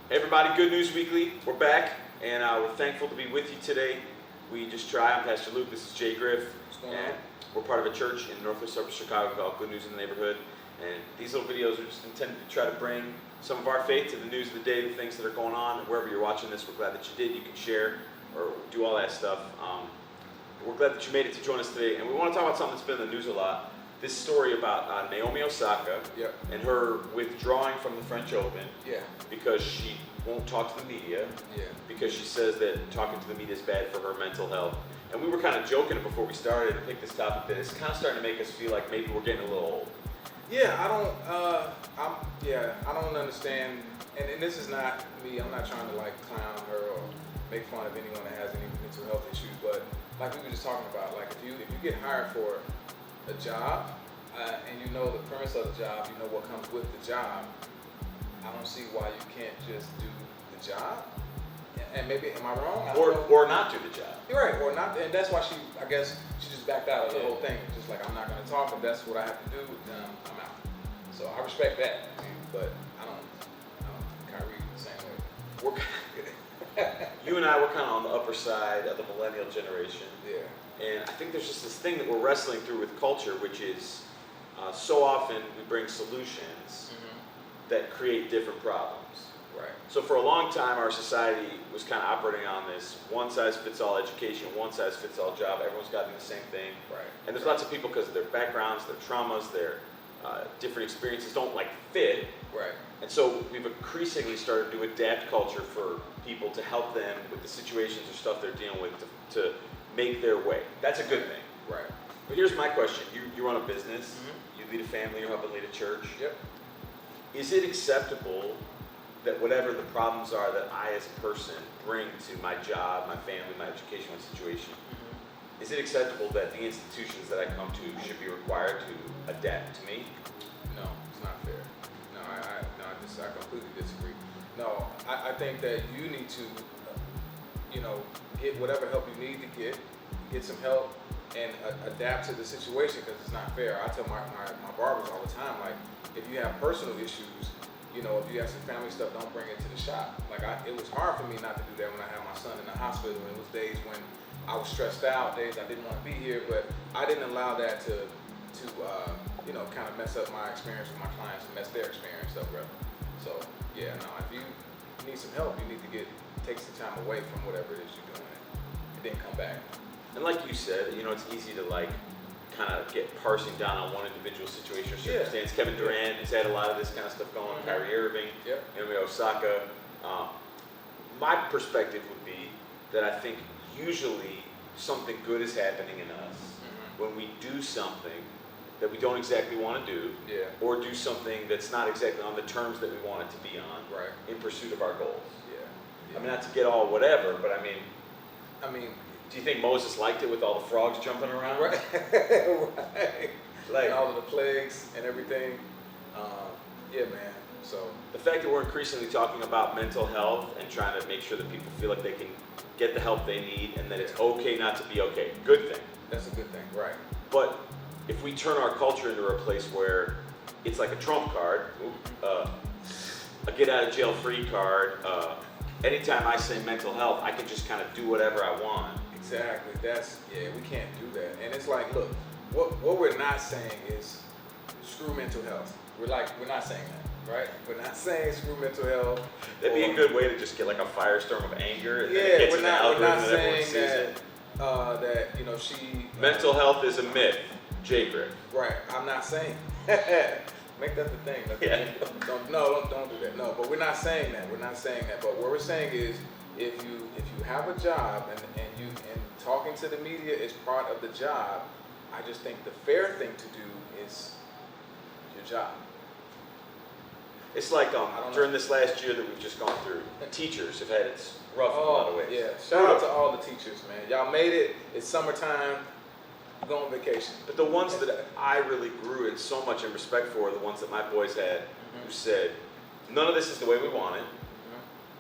Hey everybody, Good News Weekly. We're back, and we're thankful to be with you today. I'm Pastor Luke. This is JGriff, and we're part of a church in the northwest suburbs of Chicago called Good News in the Neighborhood. And these little videos are just intended to try to bring some of our faith to the news of the day, the things that are going on. And wherever you're watching this, we're glad that you did. You can share or do all that stuff. We're glad that you made it to join us today, and we want to talk about something that's been in the news a lot. This story about Naomi, Osaka, and her withdrawing from the French Open because she won't talk to the media, because she says that talking to the media is bad for her mental health. And we were kind of joking before we started to pick this topic that it's kind of starting to make us feel like maybe we're getting a little old. I don't understand, and this is not me. I'm not trying to like clown her or make fun of anyone that has any mental health issues, but like we were just talking about, like if you get hired for a job, and you know the premise of the job, you know what comes with the job, I don't see why you can't just do the job. And maybe, am I wrong? Or not do the job. You're right, or not, and that's why she just backed out of the whole thing. Just like, I'm not going to talk, if that's what I have to do, then I'm out. So I respect that, but I don't Kyrie the same way. You and I were kind of on the upper side of the Millennial generation. Yeah. And I think there's just this thing that we're wrestling through with culture, which is so often we bring solutions that create different problems. Right. So for a long time, our society was kind of operating on this one-size-fits-all education, one-size-fits-all job. Everyone's got to do the same thing. Right. And there's lots of people, because of their backgrounds, their traumas, their different experiences, don't like fit. Right. And so we've increasingly started to adapt culture for people to help them with the situations or stuff they're dealing with to make their way. That's a good thing. Right. But here's my question. You run a business, you lead a family, you're helping lead a church. Yep. Is it acceptable that whatever the problems are that I as a person bring to my job, my family, my education, my situation, is it acceptable that the institutions that I come to should be required to adapt to me? No, it's not fair. No, I completely disagree. No, I think that you need to, get whatever help you need to get some help and adapt to the situation, because it's not fair. I tell my barbers all the time, like, if you have personal issues, if you have some family stuff, don't bring it to the shop. Like, it was hard for me not to do that when I had my son in the hospital. It was days when I was stressed out, days I didn't want to be here, but I didn't allow that to kind of mess up my experience with my clients and mess their experience up, rather. So, if you need some help, you need to take some time away from whatever it is you're doing and then come back. And like you said, it's easy to kind of get parsing down on one individual situation or circumstance. Kevin Durant has had a lot of this kind of stuff going on. Kyrie Irving, Naomi, Osaka. My perspective would be that I think usually something good is happening in us when we do something that we don't exactly want to do, or do something that's not exactly on the terms that we want it to be on, in pursuit of our goals. I mean, not to get all whatever, but I mean, do you think Moses liked it with all the frogs jumping around? Right. Like, and all of the plagues and everything. Man. So the fact that we're increasingly talking about mental health and trying to make sure that people feel like they can get the help they need and that it's okay not to be okay. Good thing. That's a good thing, right. But if we turn our culture into a place where it's like a trump card, a get out of jail free card, anytime I say mental health, I can just kind of do whatever I want. Exactly. We can't do that. And it's like, look, what we're not saying is screw mental health. We're not saying that, right? We're not saying screw mental health. That'd be a good way to just get like a firestorm of anger. And we're not saying that she... Mental health is a myth. JGriff. Right. I'm not saying. Make that the thing. Don't do that. No, but we're not saying that. But what we're saying is, if you have a job and talking to the media is part of the job, I just think the fair thing to do is your job. It's like during this last year that we've just gone through, teachers have had it rough in a lot of ways. Yeah. Shout out to all the teachers, man. Y'all made it. It's summertime. Go on vacation. But the ones that I really grew in so much in respect for are the ones that my boys had, who said, none of this is the way we want it.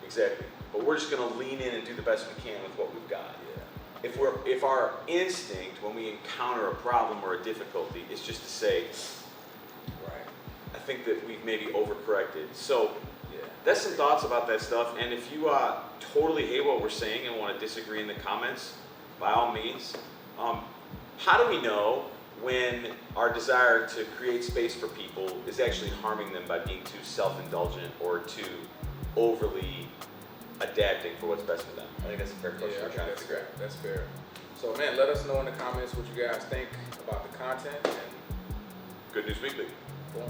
Exactly. But we're just going to lean in and do the best we can with what we've got. If our instinct when we encounter a problem or a difficulty is just to say, I think that we've maybe overcorrected. So that's some thoughts about that stuff. And if you totally hate what we're saying and want to disagree in the comments, by all means. How do we know when our desire to create space for people is actually harming them by being too self-indulgent or too overly adapting for what's best for them? I think that's a fair question. Yeah, I think that's fair. So, man, let us know in the comments what you guys think about the content. And Good News Weekly. boom.